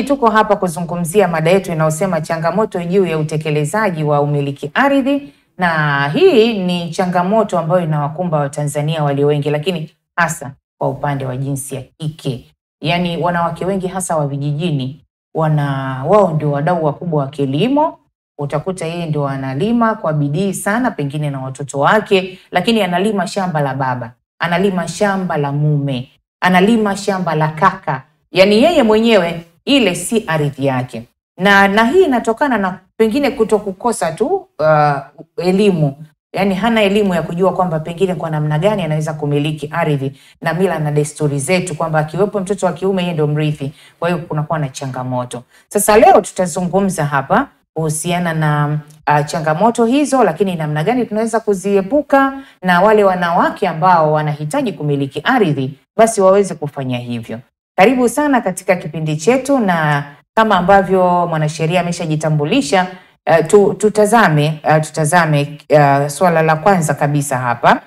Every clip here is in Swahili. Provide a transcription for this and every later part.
Mtazamaji, tuko hapa kuzungumzia mada yetu inayosema changamoto juu ya utekelezaji wa umiliki ardhi, na hii ni changamoto ambayo inawakumba Watanzania walio wengi, lakini hasa kwa upande wa jinsi ya kike. Yaani wanawake wengi hasa wa vijijini wao ndio wadau wakubwa wa kilimo. Utakuta yeye ndio analima kwa bidii sana, pengine na watoto wake, lakini analima shamba la baba, analima shamba la mume, analima shamba la kaka. Yaani yeye mwenyewe ile si ardhi yake. Na hii inatokana na pengine kutokukosa tu elimu. Yaani hana elimu ya kujua kwamba pengine kwa namna gani anaweza kumiliki ardhi, na mila na desturi zetu kwamba akiwepo mtoto wa kiume yeye ndio mrithi. Kwa hiyo kunakuwa na changamoto. Sasa leo tutazungumza hapa kuhusiana na changamoto hizo, lakini namna gani tunaweza kuziepuka, na wale wanawake ambao wanahitaji kumiliki ardhi basi waweze kufanya hivyo. Karibu sana katika kipindi chetu, na kama ambavyo mwanasheria ameshajitambulisha, tutazame swala la kwanza kabisa hapa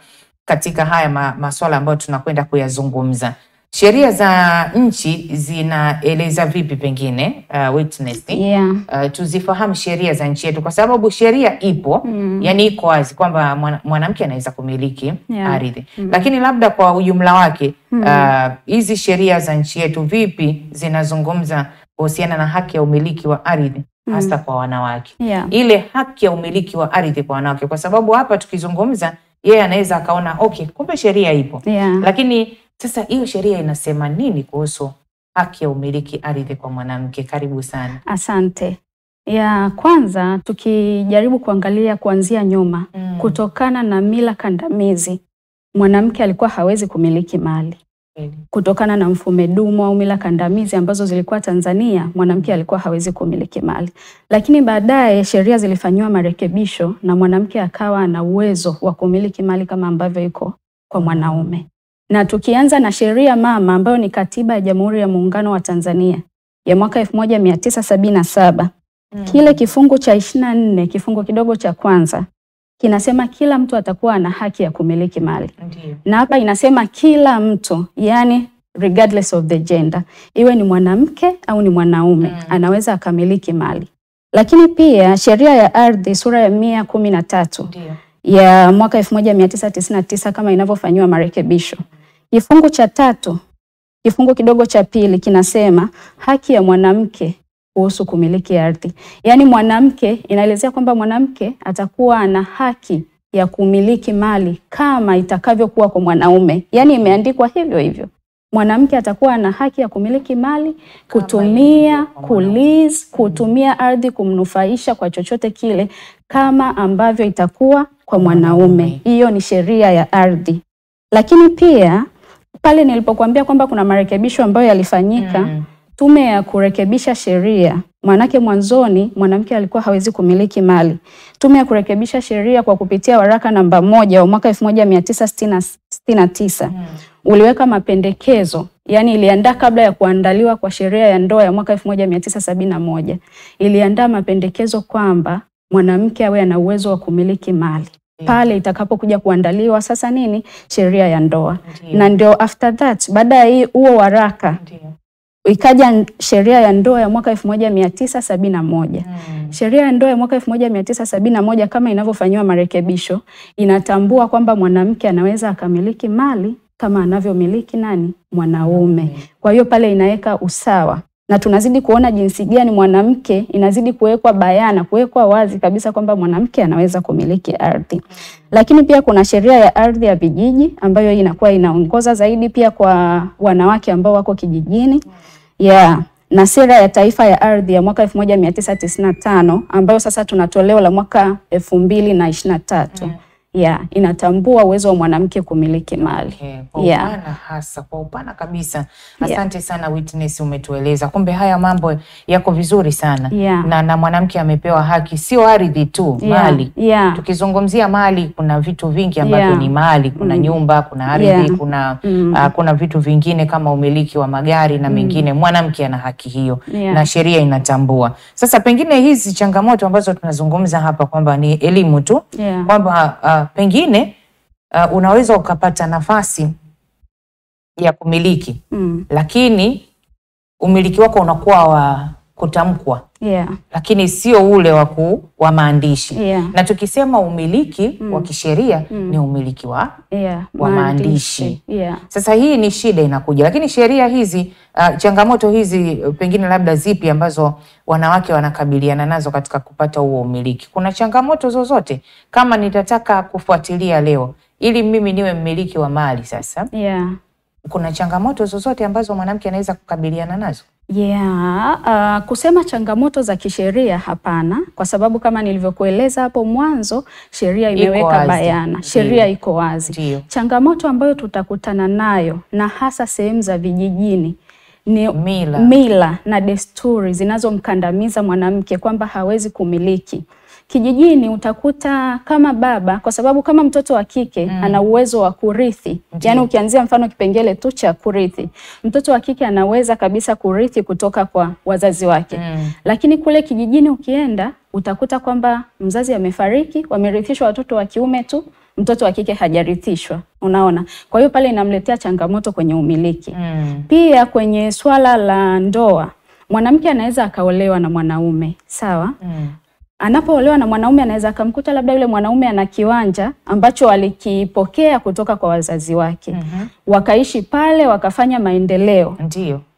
katika haya masuala ambayo tunakwenda kuyazungumza. Sheria za nchi zinaeleza vipi pengine witness? Tuzifahamu sheria za nchi yetu, kwa sababu sheria ipo, yani iko wazi kwamba mwanamke anaweza kumiliki ardhi. Lakini labda kwa ujumla wake hizi sheria za nchi yetu vipi zinazungumza kuhusiana na haki ya umiliki wa ardhi hasa kwa wanawake? Ile haki ya umiliki wa ardhi kwa wanawake, kwa sababu hapa tukizungumza yeye anaweza akaona okay, kumbe sheria ipo. Lakini sasa hiyo sheria inasema nini kuhusu haki ya umiliki ardhi kwa mwanamke? Karibu sana. Asante. Kwanza tukijaribu kuangalia kuanzia nyuma, kutokana na mila kandamizi, mwanamke alikuwa hawezi kumiliki mali. Kutokana na mfumo dumu au mila kandamizi ambazo zilikuwa Tanzania, mwanamke alikuwa hawezi kumiliki mali. Lakini baadaye sheria zilifanywa marekebisho na mwanamke akawa na uwezo wa kumiliki mali kama ambavyo iko kwa mwanaume. Na tukianza na sheria mama ambayo ni katiba ya Jamhuri ya Muungano wa Tanzania ya mwaka 1977, kile kifungu cha 24 kifungu kidogo cha kwanza kinasema kila mtu atakuwa na haki ya kumiliki mali. Na hapa inasema kila mtu, yani regardless of the gender, iwe ni mwanamke au ni mwanaume, anaweza akamiliki mali. Lakini pia sheria ya ardhi sura ya 113 ya mwaka 1999 kama inavyofanywa marekebisho, kifungu cha 3 kifungu kidogo cha pili kinasema haki ya mwanamke kuhusu kumiliki ardhi. Yaani mwanamke, inaelezea kwamba mwanamke atakuwa na haki ya kumiliki mali kama itakavyokuwa kwa mwanaume. Yaani imeandikwa hivyo hivyo. Mwanamke atakuwa na haki ya kumiliki mali, kutumia, kulease, kutumia ardhi kumnufaisha kwa chochote kile kama ambavyo itakuwa kwa mwanaume. Hiyo ni sheria ya ardhi. Lakini pia pale nilipokuambia kwamba kuna marekebisho ambayo yalifanyika, tume ya kurekebisha sheria, manake mwanzoni mwanamke alikuwa hawezi kumiliki mali. Tume ya kurekebisha sheria kwa kupitia waraka namba 1 wa mwaka 1969 uliweka mapendekezo, yani iliandaa kabla ya kuandaliwa kwa sheria ya ndoa ya mwaka 1971. Iliandaa mapendekezo kwamba mwanamke awe ana uwezo wa kumiliki mali pale itakapokuja kuandaliwa sasa nini, sheria ya ndoa. Na ndio after that, baada ya huo waraka ikaja sheria ya ndoa ya mwaka 1971. Sheria ya ndoa ya mwaka 1971 kama inavyofanywa marekebisho inatambua kwamba mwanamke anaweza akamiliki mali kama anavyomiliki nani, mwanaume. Kwa hiyo pale inaweka usawa, na tunazidi kuona jinsi gani mwanamke inazidi kuwekwa bayana, kuwekwa wazi kabisa kwamba mwanamke anaweza kumiliki ardhi. Lakini pia kuna sheria ya ardhi ya vijiji ambayo inakuwa inaongoza zaidi pia kwa wanawake ambao wako kijijini. Na sera ya taifa ya ardhi ya mwaka 1995 ambayo sasa tunatoleo la mwaka 2023. Inatambua uwezo wa mwanamke kumiliki mali. Kwa upana hasa, kwa upana kabisa. Asante sana Witness, umetueleza. Kumbe haya mambo yako vizuri sana. Na mwanamke amepewa haki, sio ardhi tu, mali. Tukizungumzia mali kuna vitu vingi ambavyo ni mali, kuna nyumba, kuna ardhi, kuna vitu vingine kama umiliki wa magari na mengine. Mwanamke ana haki hiyo na sheria inatambua. Sasa pengine hizi changamoto ambazo tunazungumza hapa kwamba ni elimu tu, kwamba pengine unaweza ukapata nafasi ya kumiliki, lakini umiliki wako unakuwa wa kutamkwa. Lakini sio ule wa maandishi. Na tukisema umiliki wa kisheria ni umiliki wa maandishi. Sasa hii ni shida inakuja. Lakini sheria hizi, changamoto hizi pengine labda zipi ambazo wanawake wanakabiliana nazo katika kupata huo umiliki? Kuna changamoto zozote kama nitataka kufuatilia leo ili mimi niwe mmiliki wa mali sasa? Kuna changamoto zozote ambazo mwanamke anaweza kukabiliana nazo? Kusema changamoto za kisheria hapana, kwa sababu kama nilivyokueleza hapo mwanzo, sheria imeweka bayana, sheria iko wazi. Changamoto ambayo tutakutana nayo na hasa sehemu za vijijini ni mila na desturi zinazomkandamiza mwanamke kwamba hawezi kumiliki. Kijijini utakuta kama baba, kwa sababu kama mtoto wa kike ana uwezo wa kurithi. Yani ukianzia mfano kipengele tu cha kurithi, mtoto wa kike anaweza kabisa kurithi kutoka kwa wazazi wake. Lakini kule kijijini ukienda utakuta kwamba mzazi amefariki, wamerithishwa watoto wa kiume tu, mtoto wa kike hajarithishwa. Unaona? Kwa hiyo pale inamletea changamoto kwenye umiliki. Pia kwenye swala la ndoa, mwanamke anaweza akaolewa na mwanaume, sawa? Anapoolewa na mwanaume anaweza akamkuta labda yule mwanaume ana kiwanja ambacho alikipokea kutoka kwa wazazi wake. Wakaishi pale, wakafanya maendeleo.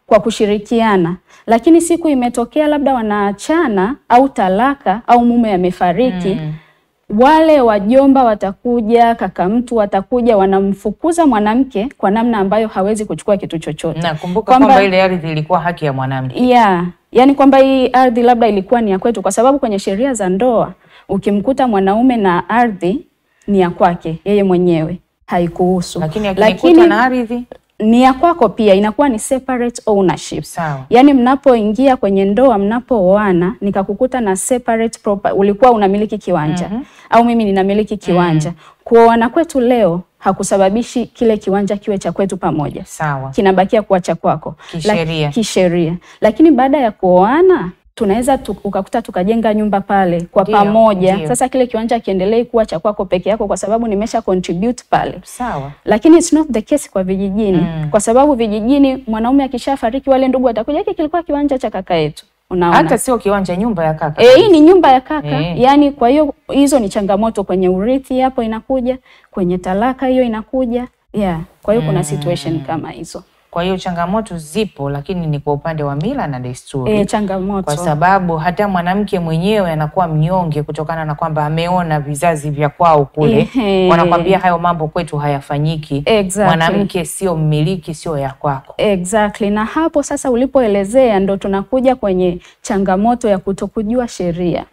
Kwa kushirikiana. Lakini siku imetokea labda wanaachana au talaka au mume amefariki. Wale wajomba watakuja, kaka mtu watakuja, wanamfukuza mwanamke kwa namna ambayo hawezi kuchukua kitu chochote. Na kumbuka kwamba ile ardhi ilikuwa haki ya mwanamke. Yani kwamba hii ardhi labda ilikuwa ni ya kwetu, kwa sababu kwenye sheria za ndoa ukimkuta mwanaume na ardhi ni ya kwake yeye mwenyewe, haikuhusu. Lakini na ardhi ni ya kwako pia, inakuwa ni separate ownership. Sawa. Yani mnapoingia kwenye ndoa, mnapooana, nikakukuta na separate property, ulikuwa unamiliki kiwanja au mimi ninamiliki kiwanja. Kuoana kwetu leo hakusababishi kile kiwanja kiwe cha kwetu pamoja. Sawa. Kinabakia kuwa cha kwako kisheria. Lakini baada ya kuoana tunaweza ukakuta tukajenga nyumba pale kwa pamoja. Sasa kile kiwanja kiendelee kuwa cha kwako peke yako kwa sababu nimesha contribute pale. Sawa. Lakini it's not the case kwa vijijini. Kwa sababu vijijini mwanaume akishafariki wale ndugu watakuja, hiki kilikuwa kiwanja cha kaka yetu. Unaona? Hata sio kiwanja, nyumba ya kaka. Hii ni nyumba ya kaka. Yani kwa hiyo hizo ni changamoto kwenye urithi, hapo inakuja, kwenye talaka hiyo inakuja. Kwa hiyo kuna situation kama hizo. Kwa hiyo changamoto zipo, lakini ni kwa upande wa mila na desturi. Changamoto. Kwa sababu hata mwanamke mwenyewe anakuwa mnyonge kutokana na kwamba ameona vizazi vya kwao kule. Wanakwambia hayo mambo kwetu hayafanyiki. Mwanamke sio mmiliki, sio ya kwako. Na hapo sasa ulipoelezea ndo tunakuja kwenye changamoto ya kutokujua sheria.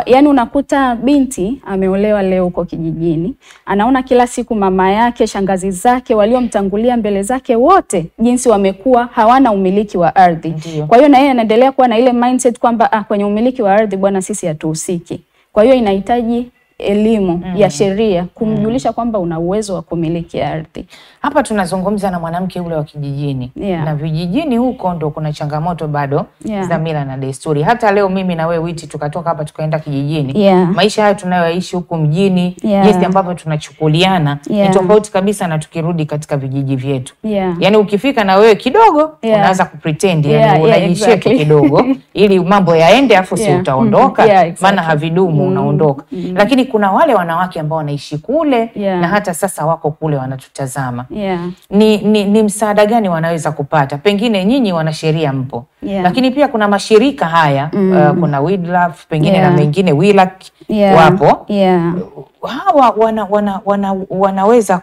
Yani unakuta binti ameolewa leo huko kijijini, anaona kila siku mama yake, shangazi zake, waliomtangulia mbele zake wote jinsi wamekuwa hawana umiliki wa ardhi. Kwa hiyo na yeye anaendelea kuwa na ile mindset kwamba kwenye umiliki wa ardhi bwana sisi hatuhusiki. Kwa hiyo inahitaji elimu ya sheria kumjulisha kwamba una uwezo wa kumiliki ardhi. Hapa tunazungumza na mwanamke ule wa kijijini. Na vijijini huko ndo kuna changamoto bado za mila na desturi. Hata leo mimi na wewe Witi tukatoka hapa tukaenda kijijini. Maisha haya tunayoishi huku mjini, jinsi ambavyo tunachukuliana ni tofauti kabisa na tukirudi katika vijiji vyetu. Yani ukifika na wewe kidogo unaanza kupretend, yani unajisheki kidogo ili mambo yaende afu si utaondoka, maana havidumu unaondoka. Lakini kuna wale wanawake ambao wanaishi kule na hata sasa wako kule wanatutazama. Ni msaada gani wanaweza kupata? Pengine nyinyi wanasheria mpo. Lakini pia kuna mashirika haya, kuna WIDLAF pengine na mengine WILAC wapo. Hawa wanaweza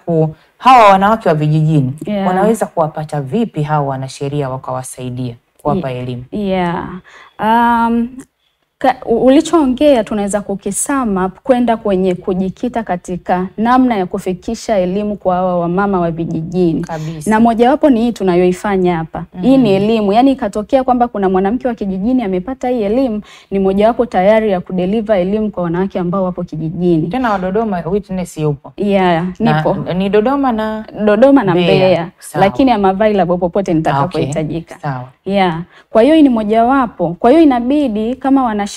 hawa wanawake wa vijijini wanaweza kuwapata vipi hawa wanasheria wakawasaidia kuwapa elimu? Ulichoongea tunaweza kukisama kwenda kwenye kujikita katika namna ya kufikisha elimu kwa hawa wamama wa vijijini. Na mojawapo ni hii tunayoifanya hapa. Hii ni elimu, yani ikatokea kwamba kuna mwanamke wa kijijini amepata hii elimu, ni mojawapo tayari ya kudeliver elimu kwa wanawake ambao wapo kijijini. Tena wa Dodoma Witness yupo. Nipo. Ni Dodoma na Mbeya. Lakini am available popote nitakapohitajika. Kwa hiyo ni mojawapo. Kwa hiyo inabidi kama wanasheria,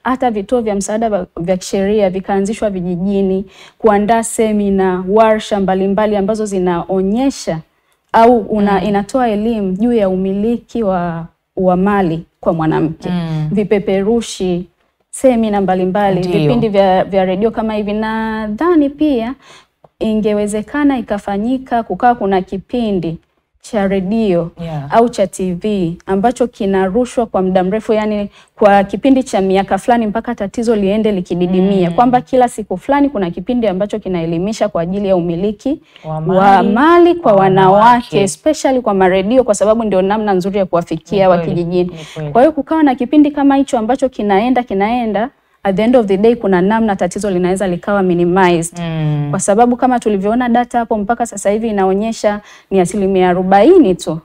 hata vituo vya msaada vya kisheria vikaanzishwa vijijini, kuandaa semina, warsha mbalimbali ambazo zinaonyesha au inatoa elimu juu ya umiliki wa mali kwa mwanamke. Vipeperushi, semina mbalimbali, vipindi vya redio kama hivi. Na dhani pia ingewezekana ikafanyika kukawa kuna kipindi cha redio au cha TV ambacho kinarushwa kwa muda mrefu, yani kwa kipindi cha miaka fulani mpaka tatizo liende likididimia, kwamba kila siku fulani kuna kipindi ambacho kinaelimisha kwa ajili ya umiliki wa mali kwa wanawake, especially kwa maredio, kwa sababu ndio namna nzuri ya kuwafikia wa kijijini. Kwa hiyo kukawa na kipindi kama hicho ambacho kinaenda at the end of the day kuna namna tatizo linaweza likawa minimized. Kwa sababu kama tulivyoona data hapo mpaka sasa hivi inaonyesha ni 40% tu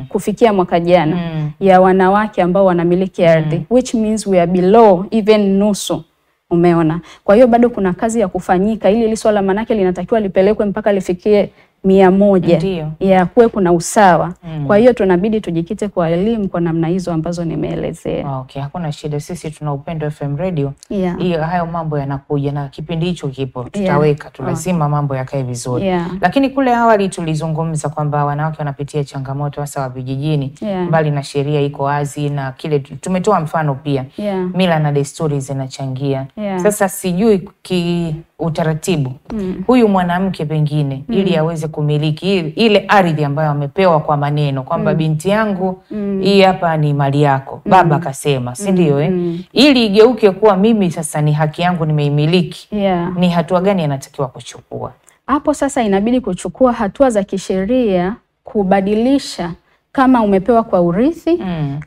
kufikia mwaka jana ya wanawake ambao wanamiliki ardhi, which means we are below even nusu. Umeona? Kwa hiyo bado kuna kazi ya kufanyika, ili swala manake linatakiwa lipelekwe mpaka lifikie 100 ya kuwe kuna usawa. Kwa hiyo tunabidi tujikite kwa elimu kwa namna hizo ambazo nimeelezea. Okay, hakuna shida, sisi tuna Upendo FM Radio. Hiyo hayo mambo yanakuja na kipindi hicho kipo. Tutaweka, tulazima mambo yakae vizuri. Lakini kule awali tulizungumza kwamba wanawake wanapitia changamoto hasa wa vijijini. Mbali na sheria iko wazi na kile tumetoa mfano pia. Mila na desturi zinachangia. Sasa sijui utaratibu huyu mwanamke pengine ili aweze kumiliki ile ardhi ambayo amepewa kwa maneno kwamba binti yangu hii hapa ni mali yako, baba kasema, si ndio ili igeuke kuwa mimi sasa ni haki yangu nimeimiliki, ni hatua gani anatakiwa kuchukua? Hapo sasa inabidi kuchukua hatua za kisheria kubadilisha, kama umepewa kwa urithi,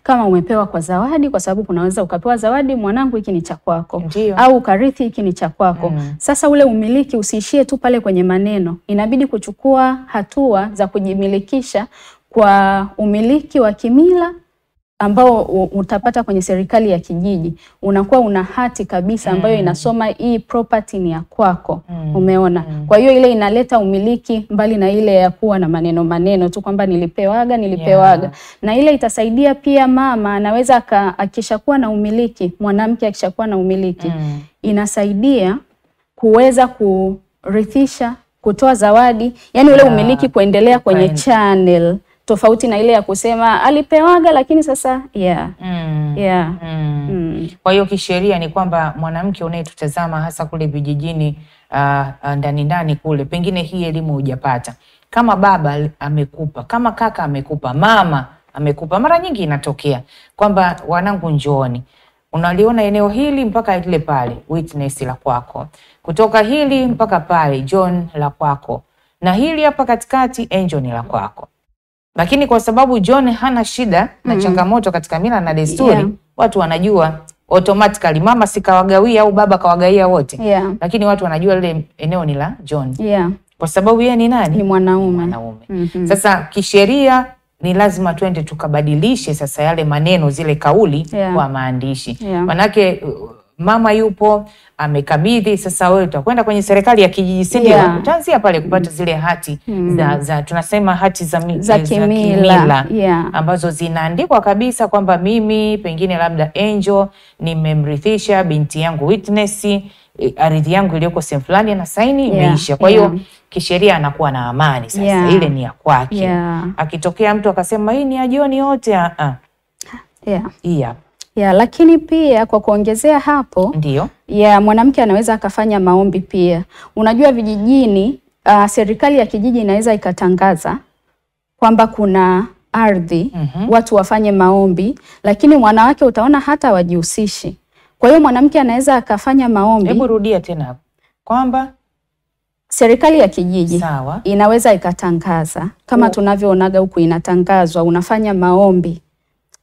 kama umepewa kwa zawadi, kwa sababu kunaweza ukapewa zawadi, mwanangu hiki ni cha kwako, au ukarithi hiki ni cha kwako. Sasa ule umiliki usiishie tu pale kwenye maneno. Inabidi kuchukua hatua za kujimilikisha kwa umiliki wa kimila ambao utapata kwenye serikali ya kijiji. Unakuwa una hati kabisa ambayo inasoma hii property ni ya kwako. Umeona? Kwa hiyo ile inaleta umiliki mbali na ile ya kuwa na maneno tu kwamba nilipewaga. Na ile itasaidia pia mama anaweza akishakuwa na umiliki, mwanamke akishakuwa na umiliki, inasaidia kuweza kurithisha, kutoa zawadi, yani ule umiliki kuendelea kwenye channel tofauti na ile ya kusema alipewaga lakini sasa Kwa hiyo kisheria ni kwamba mwanamke unayetutazama hasa kule vijijini ndani kule, pengine hii elimu hujapata, kama baba amekupa, kama kaka amekupa, mama amekupa, mara nyingi inatokea kwamba wanangu njooni, unaliona eneo hili mpaka ile pale Witness la kwako, kutoka hili mpaka pale John la kwako, na hili hapa katikati Angel ni la kwako. Lakini kwa sababu John hana shida na changamoto katika mila na desturi, watu wanajua automatically mama sikawagawia au baba kawagawia wote. Lakini watu wanajua ile eneo ni la John. Kwa sababu yeye ni nani? Ni mwanaume. Sasa kisheria ni lazima twende tukabadilishe sasa yale maneno, zile kauli kwa maandishi. Manake mama yupo amekabidhi, sasa wewe utakwenda kwenye serikali ya kijiji, si ndio? Utaanzia pale kupata zile hati za tunasema hati za kimila ambazo zinaandikwa kabisa kwamba mimi pengine labda Angel nimemrithisha binti yangu Witness ardhi yangu iliyoko sehemu fulani na saini imeisha. Kwa hiyo kisheria anakuwa na amani sasa, ile ni ya kwake. Akitokea mtu akasema hii ni ya John yote lakini pia kwa kuongezea hapo, mwanamke anaweza akafanya maombi pia. Unajua vijijini, serikali ya kijiji inaweza ikatangaza kwamba kuna ardhi, watu wafanye maombi, lakini wanawake utaona hata wajihusishi. Kwa hiyo mwanamke anaweza akafanya maombi. Hebu rudia tena hapo. Kwamba serikali ya kijiji inaweza ikatangaza kama tunavyoonaga huku inatangazwa, unafanya maombi.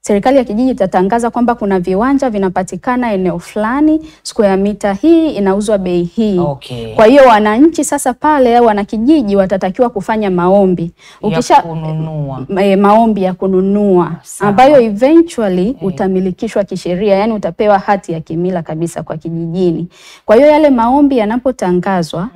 Serikali ya kijiji itatangaza kwamba kuna viwanja vinapatikana eneo fulani, square mita hii inauzwa bei hii. Kwa hiyo wananchi sasa pale au wanakijiji watatakiwa kufanya maombi. Maombi ya kununua ambayo eventually utamilikishwa kisheria, yani utapewa hati ya kimila kabisa kwa kijijini. Kwa hiyo yale maombi yanapotangazwa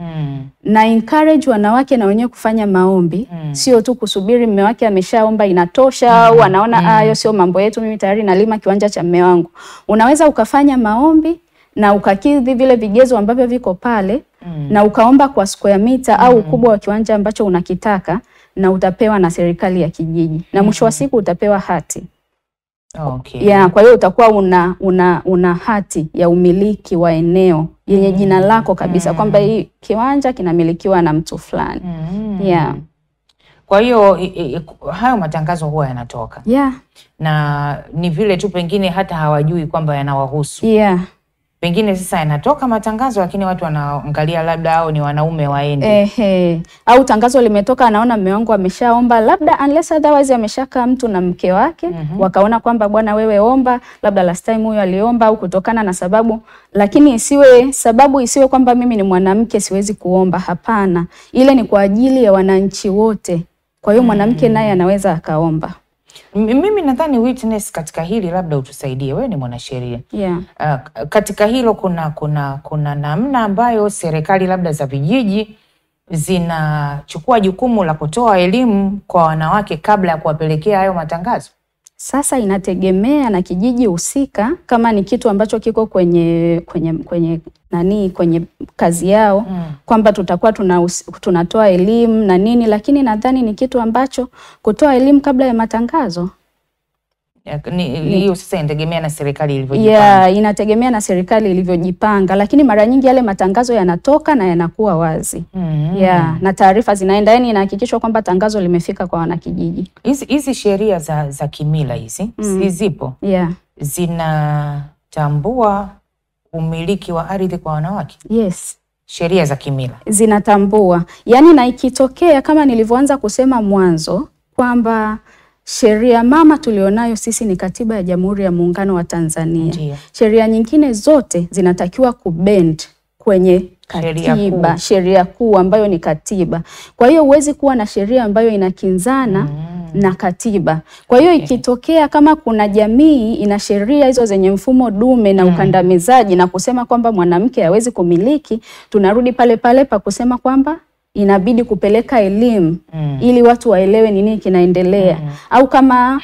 na encourage wanawake na wenyewe kufanya maombi, sio tu kusubiri mume wake ameshaomba inatosha au anaona hayo sio mambo yetu, mimi tayari nalima kiwanja cha mume wangu. Unaweza ukafanya maombi na ukakidhi vile vigezo ambavyo viko pale na ukaomba kwa square meter au ukubwa wa kiwanja ambacho unakitaka, na utapewa na serikali ya kijiji na mwisho wa siku utapewa hati. Okay. Yeah, kwa hiyo utakuwa una hati ya umiliki wa eneo yenye jina lako kabisa kwamba hii kiwanja kinamilikiwa na mtu fulani. Yeah. Kwa hiyo hayo matangazo huwa yanatoka. Yeah. Na ni vile tu pengine hata hawajui kwamba yanawahusu. Yeah. Pengine sasa yanatoka matangazo lakini watu wanaangalia labda hao ni wanaume waende. Au tangazo limetoka anaona mume wangu ameshaomba, labda unless otherwise ameshaka mtu na mke wake, wakaona kwamba bwana wewe omba, labda last time huyo aliomba au kutokana na sababu, lakini sababu isiwe kwamba mimi ni mwanamke siwezi kuomba, hapana. Ile ni kwa ajili ya wananchi wote. Kwa hiyo mwanamke naye anaweza akaomba. Mimi nadhani Witness katika hili labda utusaidie, wewe ni mwanasheria. Yeah. Katika hilo kuna namna ambayo serikali labda za vijiji zinachukua jukumu la kutoa elimu kwa wanawake kabla ya kuwapelekea hayo matangazo. Sasa inategemea na kijiji husika, kama ni kitu ambacho kiko kwenye kazi yao kwamba tutakuwa tunatoa elimu na nini, lakini nadhani ni kitu ambacho kutoa elimu kabla ya matangazo. Hiyo sasa inategemea na serikali ilivyojipanga. Yeah, inategemea na serikali ilivyojipanga, lakini mara nyingi yale matangazo yanatoka na yanakuwa wazi. Yeah, na taarifa zinaenda, yani inahakikishwa kwamba tangazo limefika kwa wanakijiji. Hizi sheria za kimila hizi zipo. Yeah. Zinatambua umiliki wa ardhi kwa wanawake? Yes. Sheria za kimila zinatambua. Yani na ikitokea kama nilivyoanza kusema mwanzo kwamba sheria mama tulionayo sisi ni Katiba ya Jamhuri ya Muungano wa Tanzania. Sheria nyingine zote zinatakiwa kubend kwenye katiba, sheria kuu ambayo ni katiba. Kwa hiyo huwezi kuwa na sheria ambayo inakinzana na katiba. Kwa hiyo ikitokea kama kuna jamii ina sheria hizo zenye mfumo dume na ukandamizaji na kusema kwamba mwanamke hawezi kumiliki, tunarudi pale pale pa kusema kwamba inabidi kupeleka elimu ili watu waelewe nini kinaendelea. Au kama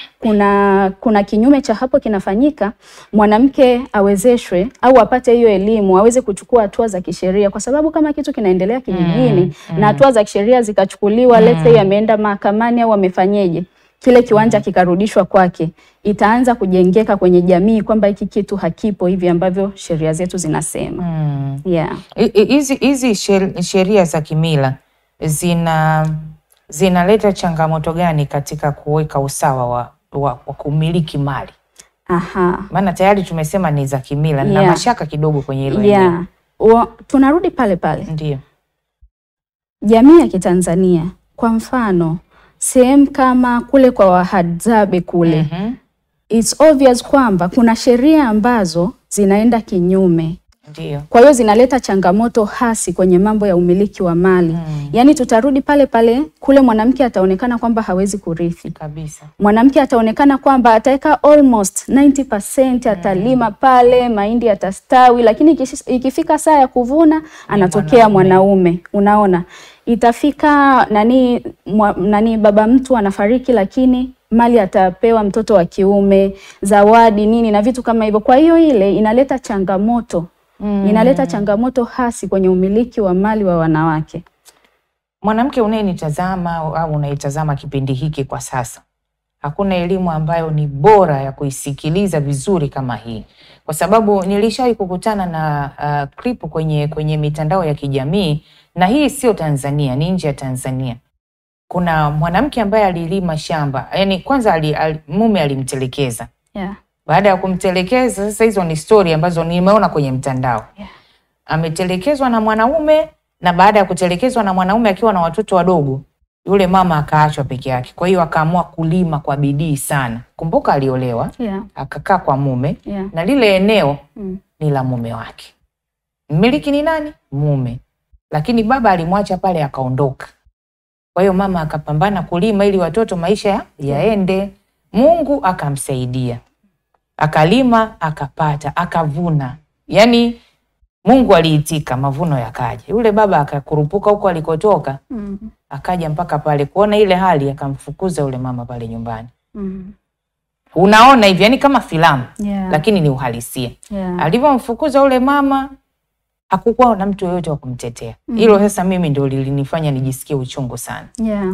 kuna kinyume cha hapo kinafanyika, mwanamke awezeshwe au apate hiyo elimu, aweze kuchukua hatua za kisheria, kwa sababu kama kitu kinaendelea kijijini na hatua za kisheria zikachukuliwa, let's say ameenda mahakamani au amefanyeje, kile kiwanja kikarudishwa kwake, itaanza kujengeka kwenye jamii kwamba hiki kitu hakipo hivi ambavyo sheria zetu zinasema. Yeah. Hizi sheria za kimila zinaleta changamoto gani katika kuweka usawa wa kumiliki mali? Maana tayari tumesema ni za kimila na mashaka kidogo kwenye hilo eneo. Tunarudi pale pale. Ndio. Jamii ya Kitanzania kwa mfano sehemu kama kule kwa Wahadzabe kule, it's obvious kwamba kuna sheria ambazo zinaenda kinyume. Ndio. Kwa hiyo zinaleta changamoto hasi kwenye mambo ya umiliki wa mali. Yani tutarudi pale pale kule, mwanamke ataonekana kwamba hawezi kurithi kabisa. Mwanamke ataonekana kwamba ataweka almost 90%, atalima pale, mahindi yatastawi, lakini ikifika saa ya kuvuna anatokea mwanaume. Unaona? Itafika baba mtu anafariki, lakini mali atapewa mtoto wa kiume, zawadi nini na vitu kama hivyo. Kwa hiyo ile inaleta changamoto. Inaleta changamoto hasi kwenye umiliki wa mali wa wanawake. Mwanamke unayenitazama au unaitazama kipindi hiki kwa sasa, hakuna elimu ambayo ni bora ya kuisikiliza vizuri kama hii. Kwa sababu nilishawahi kukutana na clip kwenye mitandao ya kijamii, na hii sio Tanzania, ni nje ya Tanzania. Kuna mwanamke ambaye alilima shamba, yani kwanza mume alimtelekeza. Yeah. Baada ya kumtelekeza, sasa hizo ni story ambazo nimeona kwenye mtandao. Yeah. Ametelekezwa na mwanaume, na baada ya kutelekezwa na mwanaume akiwa na watoto wadogo, yule mama akaachwa peke yake. Kwa hiyo akaamua kulima kwa bidii sana. Kumbuka aliolewa, akakaa kwa mume, na lile eneo ni la mume wake. Mmiliki ni nani? Mume. Lakini baba alimwacha pale akaondoka. Kwa hiyo mama akapambana kulima ili watoto maisha yaende. Mungu akamsaidia. Akalima, akapata, akavuna. Yani Mungu aliitika, mavuno yakaja. Yule baba akakurupuka huko alikotoka. Akaja mpaka pale kuona ile hali, akamfukuza yule mama pale nyumbani. Unaona hivi, yani kama filamu, lakini ni uhalisia. Alivyomfukuza yule mama, hakukuwa na mtu yoyote wa kumtetea. Hilo sasa mimi ndio lilinifanya nijisikie uchungu sana.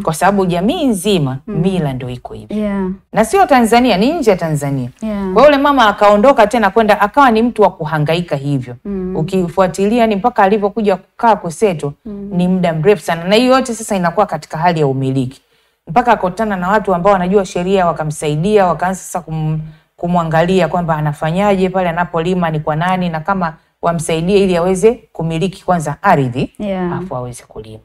Kwa sababu jamii nzima mila ndio iko hivi. Na sio Tanzania, ni nje ya Tanzania. Kwa yule mama akaondoka tena kwenda akawa ni mtu wa kuhangaika hivyo. Ukifuatilia ni mpaka alivyokuja kukaa kuseto ni muda mrefu sana. Na hiyo yote sasa inakuwa katika hali ya umiliki. Mpaka akutana na watu ambao wanajua sheria wakamsaidia, wakaanza sasa kumwangalia kwamba anafanyaje pale anapolima ni kwa nani, na kama wamsaidie ili aweze kumiliki kwanza ardhi afu aweze kulima.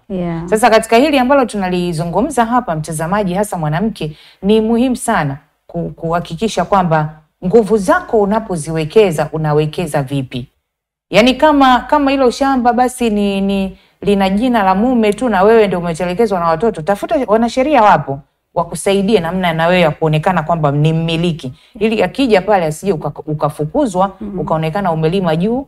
Sasa katika hili ambalo tunalizungumza hapa, mtazamaji, hasa mwanamke, ni muhimu sana kuhakikisha kwamba nguvu zako unapoziwekeza unawekeza vipi. Yani kama hilo shamba basi ni lina jina la mume tu na wewe ndio umetelekezwa na watoto, tafuta wanasheria wapo wakusaidie namna na wewe ya kuonekana kwamba ni mmiliki, ili akija pale asije ukafukuzwa ukaonekana umelima juu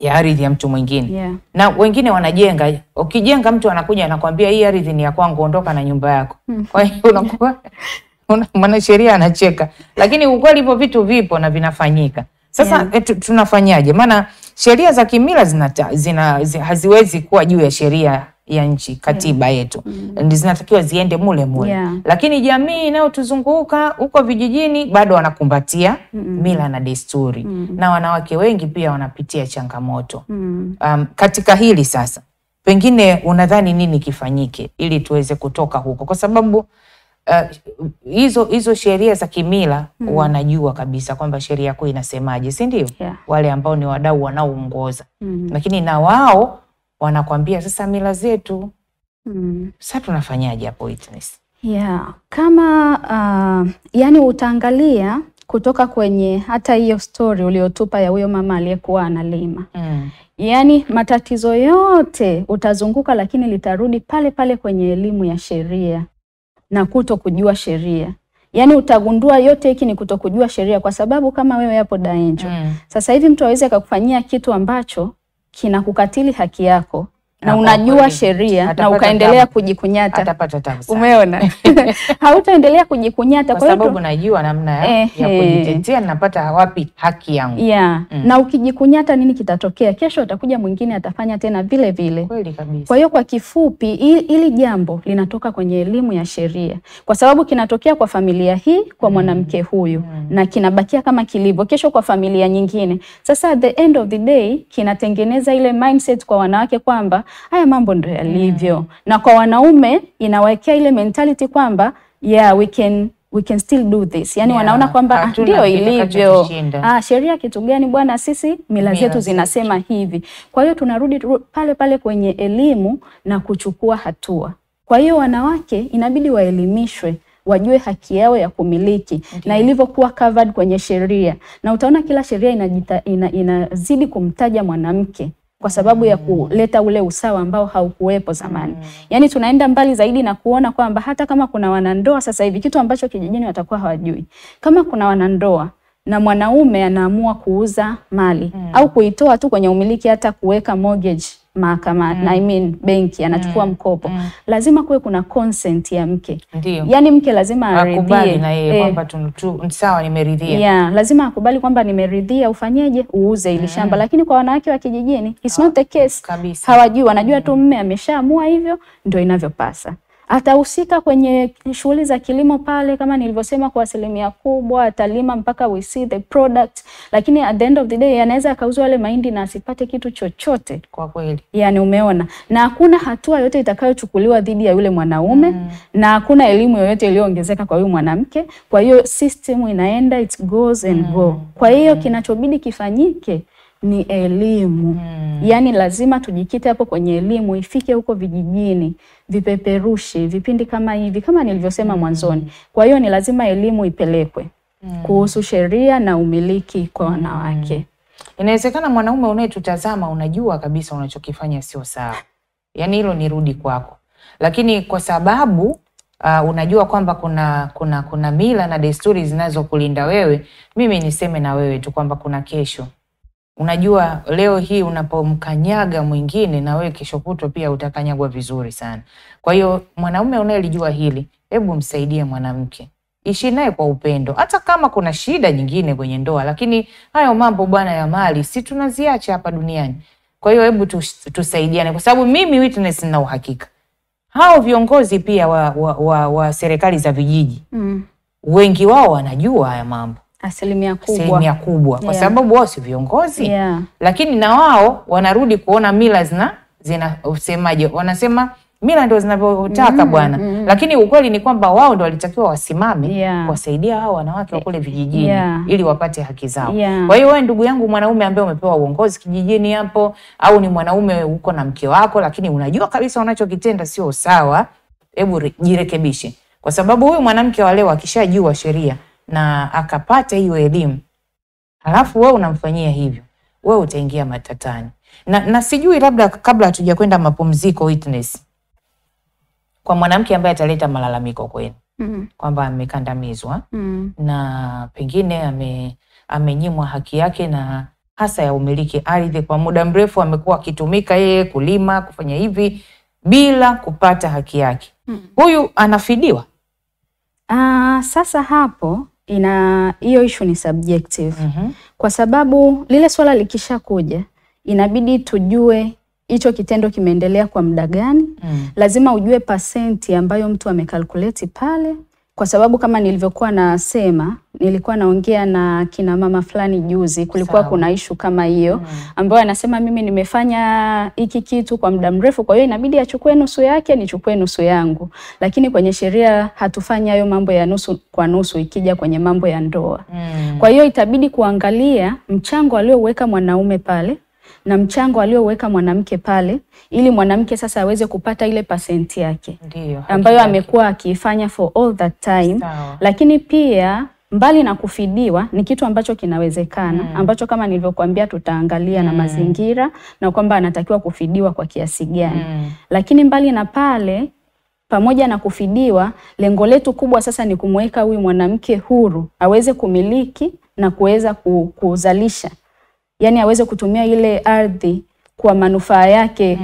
ya ardhi ya mtu mwingine. Na wengine wanajenga, ukijenga mtu anakuja anakuambia hii ardhi ni ya kwangu, ondoka na nyumba yako. Kwa hiyo unakuwa mwanasheria anacheka, lakini ukweli hivyo vitu vipo na vinafanyika. Sasa tunafanyaje? Maana sheria za kimila haziwezi kuwa juu ya sheria ya nchi, katiba yetu. Zinatakiwa ziende mule mule. Lakini jamii inayotuzunguka huko vijijini bado wanakumbatia mila na desturi. Na wanawake wengi pia wanapitia changamoto. Katika hili sasa, pengine unadhani nini kifanyike ili tuweze kutoka huko? Kwa sababu hizo sheria za kimila wanajua kabisa kwamba sheria kuu inasemaje, si ndio? Wale ambao ni wadau wanaoongoza. Lakini na wao wanakwambia sasa mila zetu. Sasa tunafanyaje hapo Witness? Kama yani utaangalia kutoka kwenye hata hiyo story uliotupa ya huyo mama aliyekuwa analima. Yani matatizo yote utazunguka, lakini litarudi pale pale kwenye elimu ya sheria na kuto kujua sheria. Yani utagundua yote hiki ni kuto kujua sheria, kwa sababu kama wewe hapo Daenjo, sasa hivi mtu aweze akakufanyia kitu ambacho kinakukatili haki yako na unajua sheria na ukaendelea kujikunyata, atapata tabu. Umeona? Hautaendelea kujikunyata kwa sababu najua namna ya kujitetea, napata wapi haki yangu. Na ukijikunyata nini kitatokea? Kesho utakuja mwingine atafanya tena vile vile. Kweli kabisa. Kwa hiyo kwa kifupi, ili jambo linatoka kwenye elimu ya sheria, kwa sababu kinatokea kwa familia hii kwa mwanamke huyu na kinabakia kama kilivyo kesho kwa familia nyingine. Sasa at the end of the day kinatengeneza ile mindset kwa wanawake kwamba haya mambo ndio yalivyo. Na kwa wanaume inawekea ile mentality kwamba we can still do this. Yani wanaona kwamba ndio ilivyo. Sheria kitu gani bwana, sisi mila zetu zinasema hivi. Kwa hiyo tunarudi pale pale kwenye elimu na kuchukua hatua. Kwa hiyo wanawake inabidi waelimishwe, wajue haki yao ya kumiliki na ilivyokuwa covered kwenye sheria. Na utaona kila sheria inazidi kumtaja mwanamke kwa sababu ya kuleta ule usawa ambao haukuwepo zamani. Yani tunaenda mbali zaidi na kuona kwamba hata kama kuna wanandoa sasa hivi, kitu ambacho kijijini watakuwa hawajui, kama kuna wanandoa na mwanaume anaamua kuuza mali au kuitoa tu kwenye umiliki, hata kuweka mortgage mahakamani, benki anachukua mkopo, lazima kuwe kuna consent ya mke. Yani mke lazima aridhie na yeye kwamba sawa nimeridhia. Lazima akubali kwamba nimeridhia ufanyeje, uuze ili shamba. Lakini kwa wanawake wa kijijini it's not the case kabisa. Hawajui, wanajua tu mume ameshaamua hivyo ndio inavyopasa. Atahusika kwenye shughuli za kilimo pale kama nilivyosema, kwa asilimia kubwa atalima mpaka we see the product, lakini at the end of the day anaweza akauza wale mahindi na asipate kitu chochote. Kwa kweli. Yani umeona, na hakuna hatua yote itakayochukuliwa dhidi ya yule mwanaume na hakuna elimu yoyote iliyoongezeka kwa yule mwanamke. Kwa hiyo system inaenda, it goes and go. Kwa hiyo kinachobidi kifanyike ni elimu. Yani lazima tujikite hapo kwenye elimu, ifike huko vijijini, vipeperushi, vipindi kama hivi kama nilivyosema mwanzoni. Kwa hiyo ni lazima elimu ipelekwe kuhusu sheria na umiliki kwa wanawake. Inawezekana mwanaume unayetutazama unajua kabisa unachokifanya sio sawa. Yani hilo ni rudi kwako. Lakini kwa sababu unajua kwamba kuna mila na desturi zinazokulinda wewe, mimi niseme na wewe tu kwamba kuna kesho. Unajua leo hii unapomkanyaga mwingine na wewe kesho kutwa pia utakanyagwa vizuri sana. Kwa hiyo mwanaume unayelijua hili, hebu msaidie mwanamke. ishi naye kwa upendo, hata kama kuna shida nyingine kwenye ndoa, lakini hayo mambo bwana ya mali si tunaziacha hapa duniani. Kwa hiyo hebu tusaidiane, kwa sababu mimi Witness nina uhakika hao viongozi pia wa serikali za vijiji wengi wao wanajua haya mambo, asilimia kubwa kwa sababu wao si viongozi lakini na wao wanarudi kuona mila zina usemaje, wanasema mila ndio zinavyotaka bwana. Lakini ukweli ni kwamba wao ndio walitakiwa wasimame kuwasaidia hao wanawake wa kule vijijini ili wapate haki zao. Kwa hiyo wewe ndugu yangu mwanaume ambaye umepewa uongozi kijijini hapo, au ni mwanaume uko na mke wako lakini unajua kabisa unachokitenda sio sawa, hebu jirekebishe, kwa sababu huyu mwanamke wa leo akishajua sheria na akapata hiyo elimu, halafu wewe unamfanyia hivyo, wewe utaingia matatani. Na sijui, labda kabla hatujakwenda mapumziko, Witness, kwa mwanamke ambaye ataleta malalamiko kwenu kwamba amekandamizwa na pengine amenyimwa haki yake, na hasa ya umiliki ardhi, kwa muda mrefu amekuwa akitumika yeye kulima, kufanya hivi bila kupata haki yake, huyu anafidiwa? Sasa hapo hiyo issue ni subjective. Kwa sababu lile swala likishakuja inabidi tujue hicho kitendo kimeendelea kwa muda gani. Lazima ujue pasenti ambayo mtu amekalkuleti pale, kwa sababu kama nilivyokuwa nasema, nilikuwa naongea na kina mama fulani juzi, kulikuwa kuna issue kama hiyo ambayo anasema mimi nimefanya hiki kitu kwa muda mrefu, kwa hiyo inabidi achukue nusu yake, nichukue nusu yangu. Lakini kwenye sheria hatufanyi hayo mambo ya nusu kwa nusu ikija kwenye mambo ya ndoa. Kwa hiyo itabidi kuangalia mchango alioweka mwanaume pale na mchango alioweka mwanamke pale, ili mwanamke sasa aweze kupata ile pasenti yake ambayo amekuwa akiifanya for all that time. Lakini pia mbali na kufidiwa, ni kitu ambacho kinawezekana, ambacho kama nilivyokuambia tutaangalia na mazingira na kwamba anatakiwa kufidiwa kwa kiasi gani. Lakini mbali na pale, pamoja na kufidiwa, lengo letu kubwa sasa ni kumweka huyu mwanamke huru, aweze kumiliki na kuweza kuzalisha. Yani aweze kutumia ile ardhi kwa manufaa yake,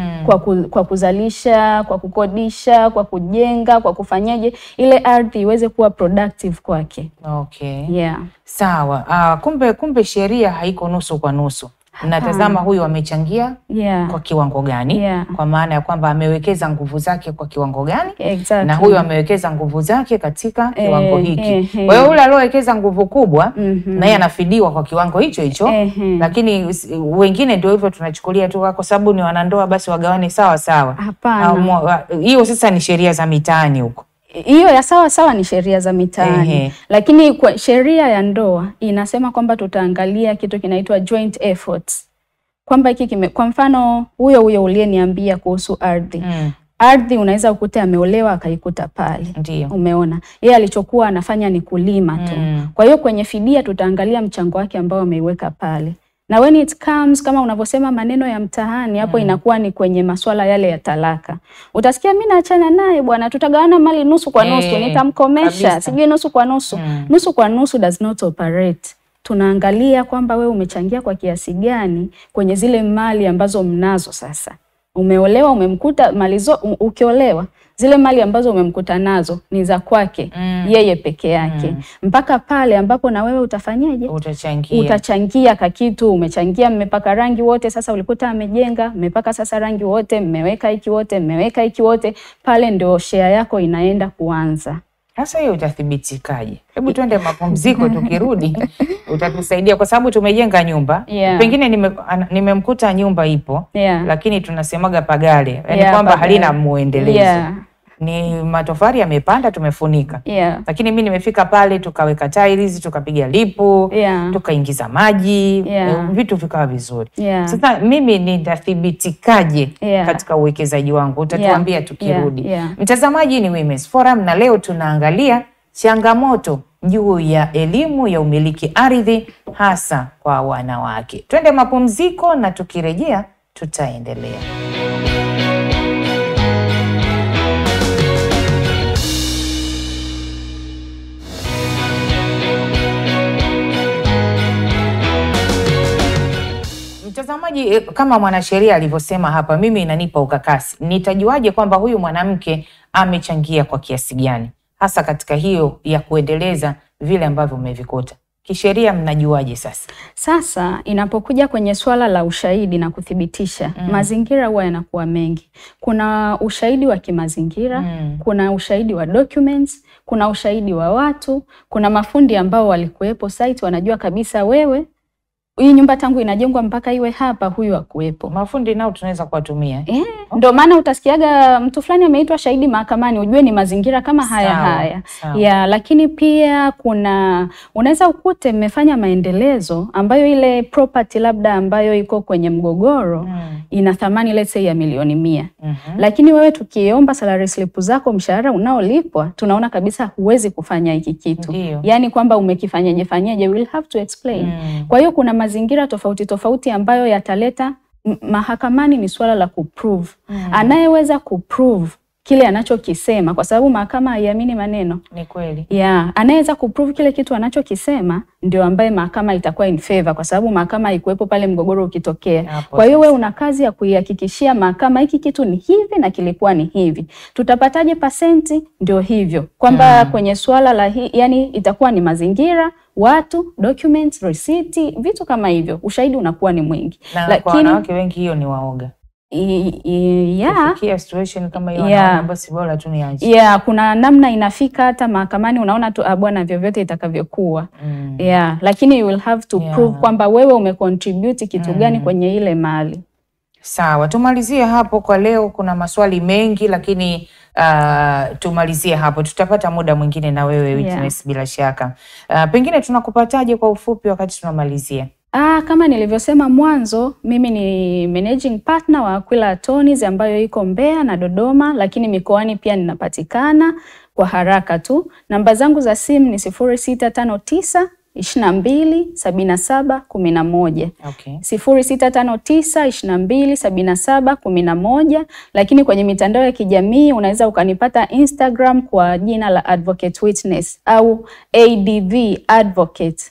kwa kuzalisha, kwa kukodisha, kwa kujenga, kwa kufanyaje, ile ardhi iweze kuwa productive kwake. Sawa. Kumbe sheria haiko nusu kwa nusu. Natazama huyu amechangia kwa kiwango gani, kwa maana ya kwamba amewekeza nguvu zake kwa kiwango gani, na huyu amewekeza nguvu zake katika kiwango hiki. Kwa hiyo yule aliyowekeza nguvu kubwa na yeye anafidiwa kwa kiwango hicho hicho, lakini wengine ndio hivyo tunachukulia tu kwa sababu ni wanandoa basi wagawane sawa sawa. Hapana. Hiyo sasa ni sheria za mitaani huko. Hiyo ya sawa sawa ni sheria za mitaani. Lakini kwa sheria ya ndoa inasema kwamba tutaangalia kitu kinaitwa joint efforts. Kwamba hiki kwa mfano huyo uliyeniambia kuhusu ardhi. Ardhi unaweza ukuta ameolewa akaikuta pale. Umeona? Yeye alichokuwa anafanya ni kulima tu. Kwa hiyo kwenye fidia tutaangalia mchango wake ambao ameiweka pale. Na when it comes, kama unavyosema maneno ya mtaani, hapo inakuwa ni kwenye masuala yale ya talaka. Utasikia mimi naachana naye bwana, tutagawana mali nusu kwa nusu, nitamkomesha, sijui nusu kwa nusu. Nusu kwa nusu does not operate. Tunaangalia kwamba wewe umechangia kwa kiasi gani kwenye zile mali ambazo mnazo sasa. Umeolewa, umemkuta mali ukiolewa, zile mali ambazo umemkuta nazo ni za kwake yeye peke yake. Mpaka pale ambapo na wewe utafanyaje? Utachangia kakitu, umechangia, mmepaka rangi wote, sasa ulikuta amejenga, mmepaka sasa rangi wote, mmeweka hiki wote, mmeweka hiki wote, pale ndio share yako inaenda kuanza. Sasa hiyo utathibitikaje? Hebu tuende mapumziko, tukirudi utatusaidia, kwa sababu tumejenga nyumba. Pengine nimemkuta nyumba ipo, lakini tunasemaga pagale, yani kwamba halina muendelezo. Ni matofali yamepanda, tumefunika. Lakini mimi nimefika pale, tukaweka tiles, tukapiga lipo, tukaingiza maji, vitu vikawa vizuri. Sasa mimi nitathibitikaje katika uwekezaji wangu? Utatuambia tukirudi. Mtazamaji, ni Women's Forum na leo tunaangalia changamoto juu ya elimu ya umiliki ardhi hasa kwa wanawake. Twende mapumziko na tukirejea tutaendelea. Mtazamaji, kama mwanasheria alivyosema hapa, mimi inanipa ukakasi. Nitajuaje kwamba huyu mwanamke amechangia kwa kiasi gani? hasa katika hiyo ya kuendeleza vile ambavyo umevikuta. Kisheria mnajuaje sasa? Sasa inapokuja kwenye swala la ushahidi na kuthibitisha, mazingira huwa yanakuwa mengi. Kuna ushahidi wa kimazingira, kuna ushahidi wa documents, kuna ushahidi wa watu, kuna mafundi ambao walikuwepo site wanajua kabisa wewe hii nyumba tangu inajengwa mpaka iwe hapa huyu hakuwepo. Mafundi nao tunaweza kuwatumia. Ndio maana utasikiaga mtu fulani ameitwa shahidi mahakamani, ujue ni mazingira kama haya. Ya, lakini pia unaweza ukute mmefanya maendelezo ambayo ile property labda ambayo iko kwenye mgogoro ina thamani let's say ya milioni 100. Lakini wewe tukiomba salary slip zako, mshahara unaolipwa, tunaona kabisa huwezi kufanya hiki kitu. Yaani kwamba umekifanyaje, we'll have to explain. Kwa hiyo kuna mazingira tofauti ambayo yataleta mahakamani ni swala la kuprove. Anayeweza kuprove kile anachokisema, kwa sababu mahakama haiamini maneno. Ni kweli. Anaweza kuprove kile kitu anachokisema ndio ambaye mahakama itakuwa in favor, kwa sababu mahakama haikuwepo pale mgogoro ukitokea. Kwa hiyo wewe una kazi ya kuihakikishia mahakama hiki kitu ni hivi na kilikuwa ni hivi. Tutapataje pasenti? Ndio hivyo. Kwamba kwenye swala la yani itakuwa ni mazingira, watu, documents, receipt, vitu kama hivyo. Ushahidi unakuwa ni mwingi. Lakini kwa wanawake wengi hiyo ni waoga. Kufikia situation kama hiyo wanaona basi bora tu niache. Kuna namna inafika hata mahakamani unaona tu bwana vyovyote itakavyokuwa. Lakini you will have to prove kwamba wewe umecontribute kitu gani kwenye ile mali. Sawa, tumalizie hapo kwa leo. Kuna maswali mengi lakini tumalizie hapo. Tutapata muda mwingine na wewe Witness bila shaka. Pengine tunakupataje kwa ufupi wakati tunamalizia? Kama nilivyosema mwanzo, mimi ni managing partner wa Aquila Attorneys ambayo iko Mbeya na Dodoma, lakini mikoani pia ninapatikana. Kwa haraka tu, namba zangu za simu ni 0659 22 77 11. 0659 22 77 11. Lakini kwenye mitandao ya kijamii unaweza ukanipata Instagram kwa jina la Advocate Witness au ADV Advocate,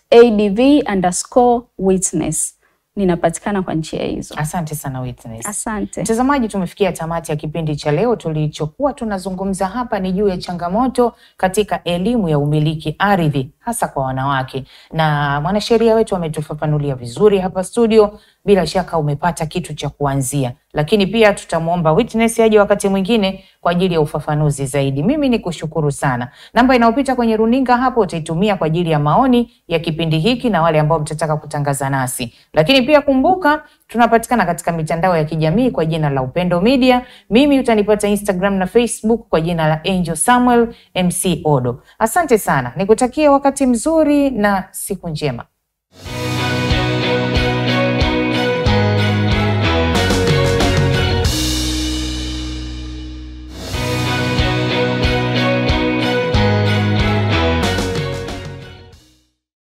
ADV_Witness. Ninapatikana kwa njia hizo. Asante sana Witness. Asante. Mtazamaji, tumefikia tamati ya kipindi cha leo. Tulichokuwa tunazungumza hapa ni juu ya changamoto katika elimu ya umiliki ardhi hasa kwa wanawake, na mwanasheria wetu ametufafanulia vizuri hapa studio. Bila shaka umepata kitu cha kuanzia, lakini pia tutamuomba Witness aje wakati mwingine kwa ajili ya ufafanuzi zaidi. Mimi ni kushukuru sana. Namba inayopita kwenye runinga hapo utaitumia kwa ajili ya maoni ya kipindi hiki na wale ambao mtataka kutangaza nasi. Lakini pia kumbuka tunapatikana katika mitandao ya kijamii kwa jina la Upendo Media. Mimi utanipata Instagram na Facebook kwa jina la Angel Samuel MC Odo. Asante sana. Nikutakia wakati mzuri na siku njema.